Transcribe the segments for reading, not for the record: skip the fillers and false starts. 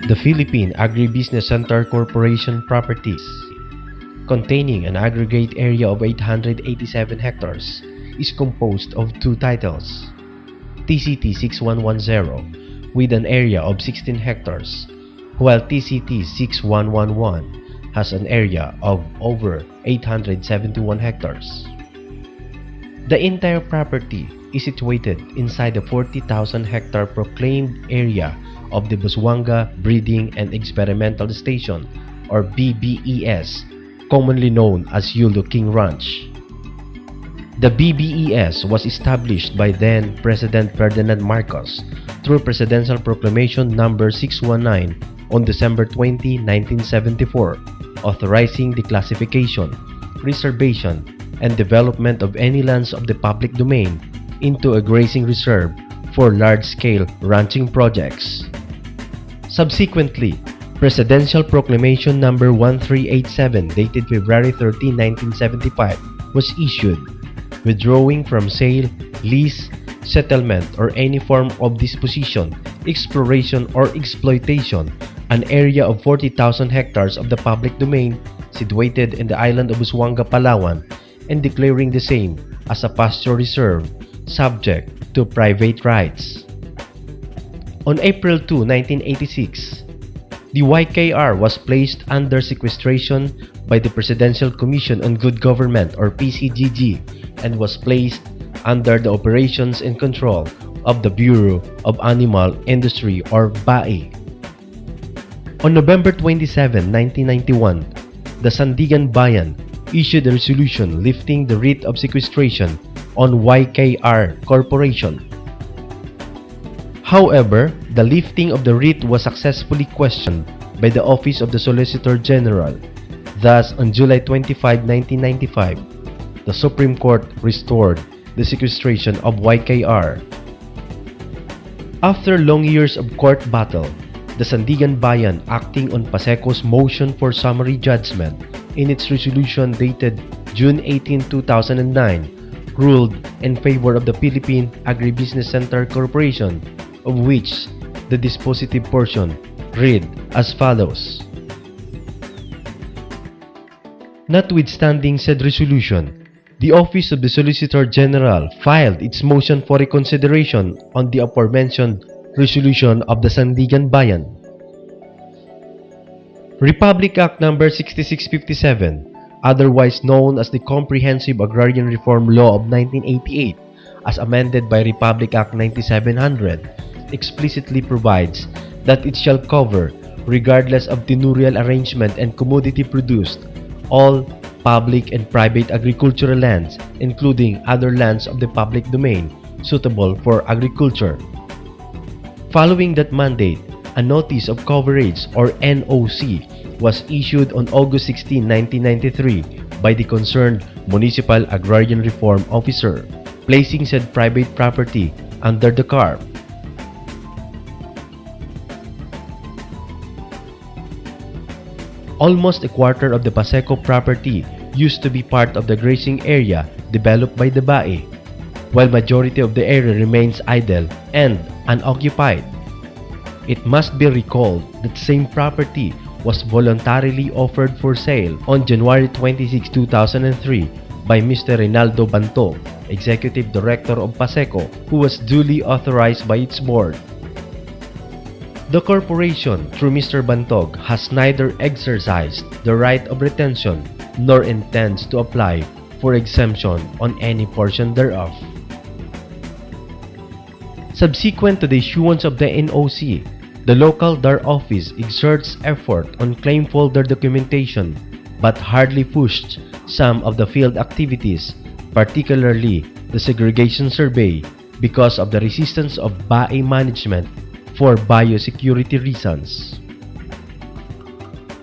The Philippine Agribusiness Center Corporation properties, containing an aggregate area of 887 hectares, is composed of two titles. TCT 6110 with an area of 16 hectares, while TCT 6111 has an area of over 871 hectares. The entire property is situated inside the 40,000 hectare proclaimed area of the Busuanga Breeding and Experimental Station, or BBES, commonly known as Yulo King Ranch. The BBES was established by then President Ferdinand Marcos through Presidential Proclamation No. 619 on December 20, 1974, authorizing the classification, reservation, and development of any lands of the public domain into a grazing reserve for large-scale ranching projects. Subsequently, Presidential Proclamation No. 1387 dated February 13, 1975 was issued, withdrawing from sale, lease, settlement, or any form of disposition, exploration, or exploitation an area of 40,000 hectares of the public domain situated in the island of Busuanga, Palawan, and declaring the same as a pasture reserve subject to private rights. On April 2, 1986, the YKR was placed under sequestration by the Presidential Commission on Good Government, or PCGG, and was placed under the operations and control of the Bureau of Animal Industry, or BAI. On November 27, 1991, the Sandigan Bayan issued a resolution lifting the writ of sequestration on YKR Corporation. However, the lifting of the writ was successfully questioned by the Office of the Solicitor General. Thus, on July 25, 1995, the Supreme Court restored the sequestration of YKR. After long years of court battle, the Sandigan Bayan, acting on PACECO's motion for summary judgment in its resolution dated June 18, 2009, ruled in favor of the Philippine Agribusiness Center Corporation, of which the dispositive portion read as follows. Notwithstanding said resolution, the Office of the Solicitor General filed its motion for reconsideration on the aforementioned resolution of the Sandigan Bayan. Republic Act No. 6657, otherwise known as the Comprehensive Agrarian Reform Law of 1988, as amended by Republic Act 9700, explicitly provides that it shall cover, regardless of tenurial arrangement and commodity produced, all public and private agricultural lands, including other lands of the public domain suitable for agriculture. Following that mandate, a Notice of Coverage, or NOC, was issued on August 16, 1993 by the concerned Municipal Agrarian Reform Officer, placing said private property under the CARP. Almost a quarter of the PACECO property used to be part of the grazing area developed by the BAI, while majority of the area remains idle and unoccupied. It must be recalled that same property was voluntarily offered for sale on January 26, 2003 by Mr. Reynaldo Bantog, Executive Director of PACECO, who was duly authorized by its board. The corporation, through Mr. Bantog, has neither exercised the right of retention nor intends to apply for exemption on any portion thereof. Subsequent to the issuance of the NOC, the local DAR office exerts effort on claim folder documentation but hardly pushed some of the field activities, particularly the segregation survey, because of the resistance of BAI management for biosecurity reasons.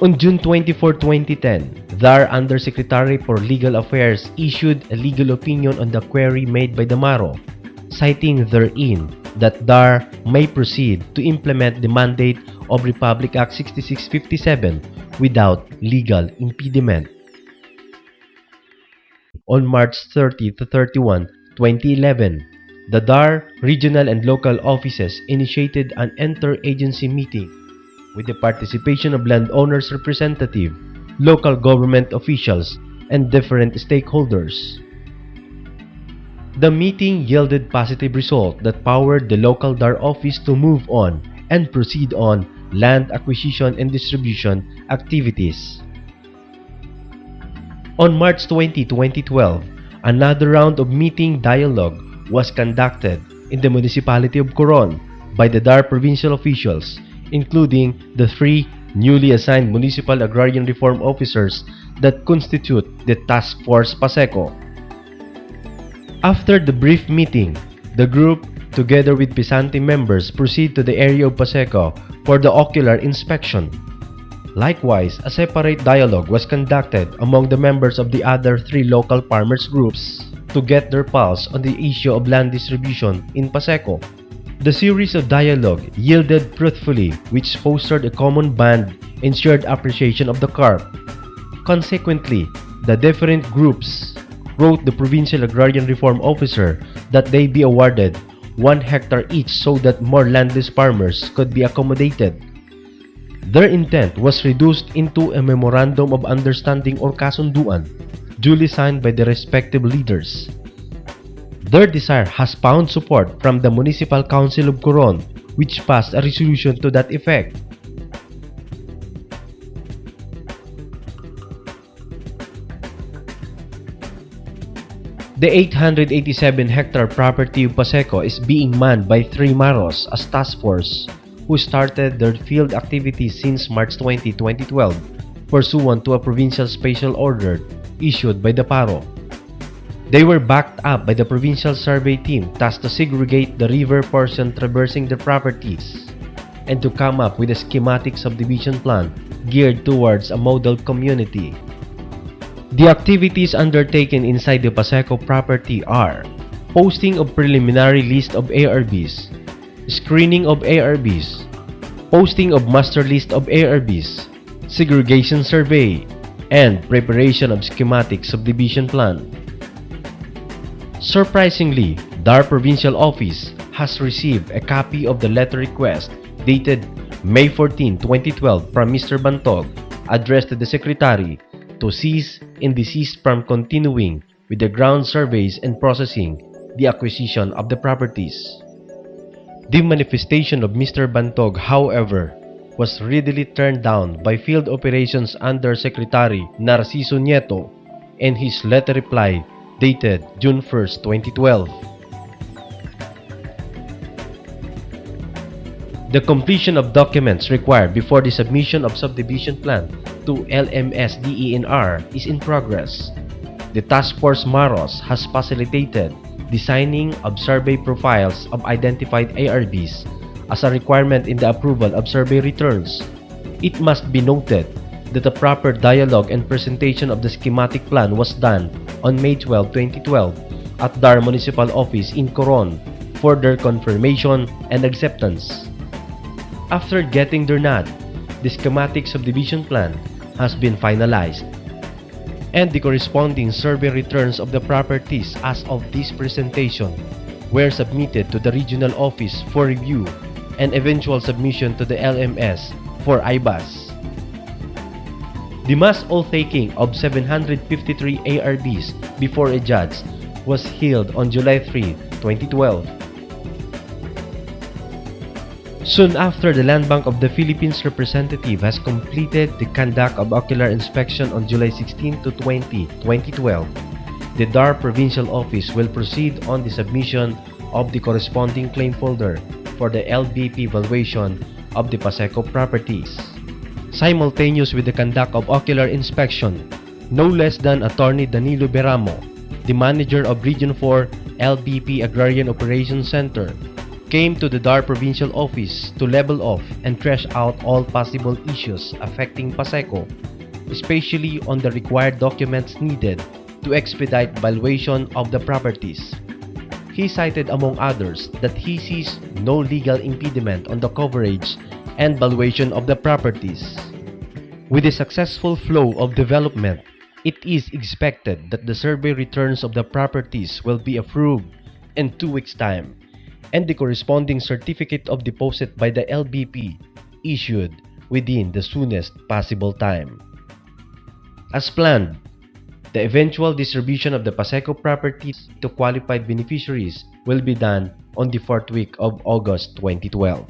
On June 24, 2010, DAR Undersecretary for Legal Affairs issued a legal opinion on the query made by Damaro, citing therein that DAR may proceed to implement the mandate of Republic Act 6657 without legal impediment. On March 30 to 31, 2011, the DAR regional and local offices initiated an inter-agency meeting with the participation of landowners' representatives, local government officials, and different stakeholders. The meeting yielded positive results that powered the local DAR office to move on and proceed on land acquisition and distribution activities. On March 20, 2012, another round of meeting dialogue was conducted in the municipality of Coron by the DAR provincial officials, including the 3 newly assigned municipal agrarian reform officers that constitute the Task Force PACECO. After the brief meeting, the group, together with PESANTE members, proceed to the area of PACECO for the ocular inspection. Likewise, a separate dialogue was conducted among the members of the other 3 local farmers groups to get their pulse on the issue of land distribution in PACECO. The series of dialogue yielded fruitfully, which fostered a common bond and shared appreciation of the CARP. Consequently, the different groups wrote the Provincial Agrarian Reform Officer that they be awarded 1 hectare each so that more landless farmers could be accommodated. Their intent was reduced into a Memorandum of Understanding or Kasunduan, duly signed by the respective leaders. Their desire has found support from the Municipal Council of Coron, which passed a resolution to that effect. The 887-hectare property of PACECO is being manned by 3 Maros as task force, who started their field activities since March 20, 2012, pursuant to a provincial special order issued by the PARO. They were backed up by the provincial survey team tasked to segregate the river portion traversing the properties and to come up with a schematic subdivision plan geared towards a model community. The activities undertaken inside the PACECO property are posting of preliminary list of ARBs, screening of ARBs, posting of master list of ARBs, segregation survey, and preparation of schematic subdivision plan. Surprisingly, DAR Provincial Office has received a copy of the letter request dated May 14, 2012 from Mr. Bantog, addressed to the Secretary to cease and desist from continuing with the ground surveys and processing the acquisition of the properties. The manifestation of Mr. Bantog, however, was readily turned down by Field Operations Under Secretary Narciso Nieto in his letter reply dated June 1, 2012. The completion of documents required before the submission of subdivision plan to LMS DENR is in progress. The Task Force Maros has facilitated the signing of survey profiles of identified ARBs as a requirement in the approval of survey returns. It must be noted that a proper dialogue and presentation of the schematic plan was done on May 12, 2012 at DAR Municipal Office in Coron for their confirmation and acceptance. After getting their nod, the schematic subdivision plan has been finalized, and the corresponding survey returns of the properties as of this presentation were submitted to the regional office for review and eventual submission to the LMS for IBAS. The mass oath-taking of 753 ARBs before a judge was held on July 3, 2012. Soon after, the Land Bank of the Philippines representative has completed the conduct of ocular inspection on July 16 to 20, 2012. The DAR Provincial Office will proceed on the submission of the corresponding claim folder for the LBP valuation of the PACECO properties. Simultaneous with the conduct of ocular inspection, no less than Attorney Danilo Beramo, the manager of Region 4 LBP Agrarian Operations Center, came to the DAR Provincial Office to level off and thresh out all possible issues affecting PACECO, especially on the required documents needed to expedite valuation of the properties. He cited, among others, that he sees no legal impediment on the coverage and valuation of the properties. With the successful flow of development, it is expected that the survey returns of the properties will be approved in 2 weeks' time, and the corresponding certificate of deposit by the LBP issued within the soonest possible time. As planned, the eventual distribution of the PACECO properties to qualified beneficiaries will be done on the 4th week of August 2012.